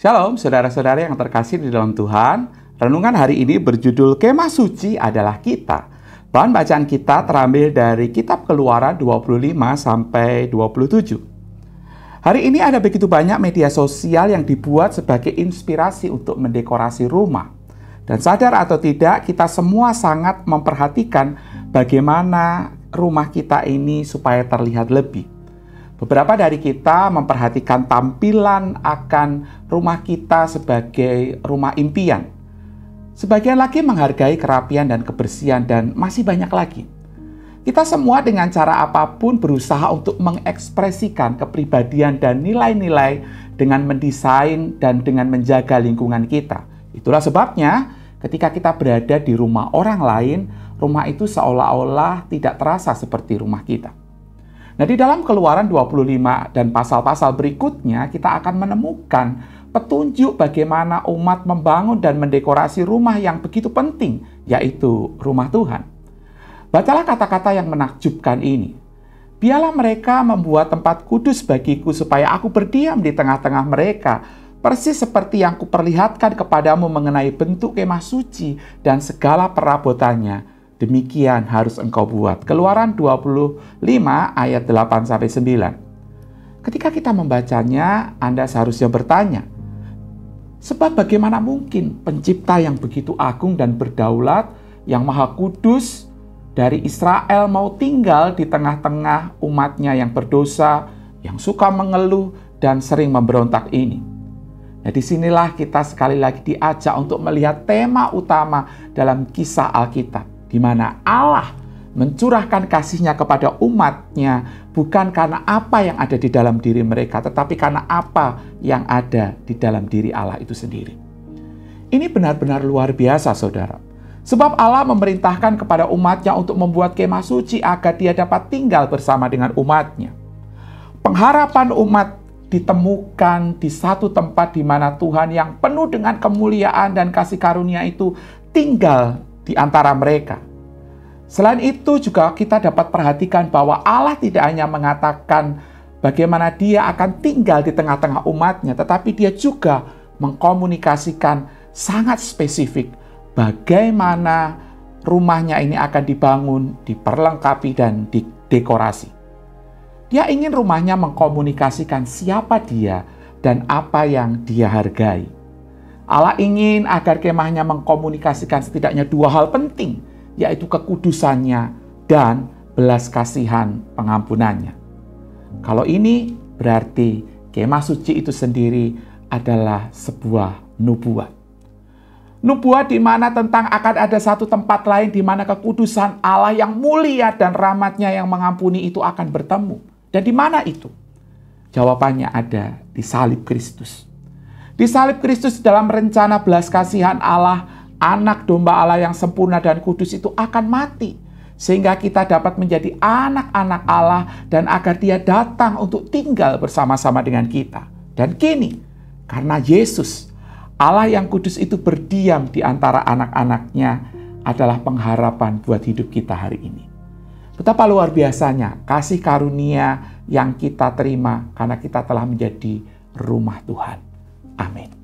Shalom, saudara-saudara yang terkasih di dalam Tuhan. Renungan hari ini berjudul Kemah Suci adalah Kita. Bahan bacaan kita terambil dari kitab Keluaran 25 sampai 27. Hari ini ada begitu banyak media sosial yang dibuat sebagai inspirasi untuk mendekorasi rumah. Dan sadar atau tidak, kita semua sangat memperhatikan bagaimana rumah kita ini supaya terlihat lebih. Beberapa dari kita memperhatikan tampilan akan rumah kita sebagai rumah impian. Sebagian lagi menghargai kerapian dan kebersihan, dan masih banyak lagi. Kita semua dengan cara apapun berusaha untuk mengekspresikan kepribadian dan nilai-nilai dengan mendesain dan dengan menjaga lingkungan kita. Itulah sebabnya ketika kita berada di rumah orang lain, rumah itu seolah-olah tidak terasa seperti rumah kita. Nah, di dalam Keluaran 25 dan pasal-pasal berikutnya, kita akan menemukan petunjuk bagaimana umat membangun dan mendekorasi rumah yang begitu penting, yaitu rumah Tuhan. Bacalah kata-kata yang menakjubkan ini. Biarlah mereka membuat tempat kudus bagiku supaya aku berdiam di tengah-tengah mereka, persis seperti yang kuperlihatkan kepadamu mengenai bentuk kemah suci dan segala perabotannya. Demikian harus engkau buat. Keluaran 25 ayat 8-9. Ketika kita membacanya, Anda seharusnya bertanya, sebab bagaimana mungkin pencipta yang begitu agung dan berdaulat, yang maha kudus dari Israel mau tinggal di tengah-tengah umatnya yang berdosa, yang suka mengeluh dan sering memberontak ini. Nah, disinilah kita sekali lagi diajak untuk melihat tema utama dalam kisah Alkitab, di mana Allah mencurahkan kasih-Nya kepada umat-Nya bukan karena apa yang ada di dalam diri mereka, tetapi karena apa yang ada di dalam diri Allah itu sendiri. Ini benar-benar luar biasa, saudara. Sebab Allah memerintahkan kepada umat-Nya untuk membuat kemah suci agar Dia dapat tinggal bersama dengan umat-Nya. Pengharapan umat ditemukan di satu tempat di mana Tuhan yang penuh dengan kemuliaan dan kasih karunia itu tinggal di antara mereka. Selain itu juga kita dapat perhatikan bahwa Allah tidak hanya mengatakan bagaimana Dia akan tinggal di tengah-tengah umatnya, tetapi Dia juga mengkomunikasikan sangat spesifik bagaimana rumahnya ini akan dibangun, diperlengkapi, dan didekorasi. Dia ingin rumahnya mengkomunikasikan siapa Dia dan apa yang Dia hargai. Allah ingin agar kemahnya mengkomunikasikan setidaknya dua hal penting, yaitu kekudusannya dan belas kasihan pengampunannya. Kalau ini berarti kemah suci itu sendiri adalah sebuah nubuat. Nubuat di mana tentang akan ada satu tempat lain di mana kekudusan Allah yang mulia dan rahmat-Nya yang mengampuni itu akan bertemu. Dan di mana itu? Jawabannya ada di salib Kristus. Di salib Kristus dalam rencana belas kasihan Allah, anak domba Allah yang sempurna dan kudus itu akan mati. Sehingga kita dapat menjadi anak-anak Allah dan agar Dia datang untuk tinggal bersama-sama dengan kita. Dan kini, karena Yesus, Allah yang kudus itu berdiam di antara anak-anak-Nya adalah pengharapan buat hidup kita hari ini. Betapa luar biasanya kasih karunia yang kita terima karena kita telah menjadi rumah Tuhan. Amin.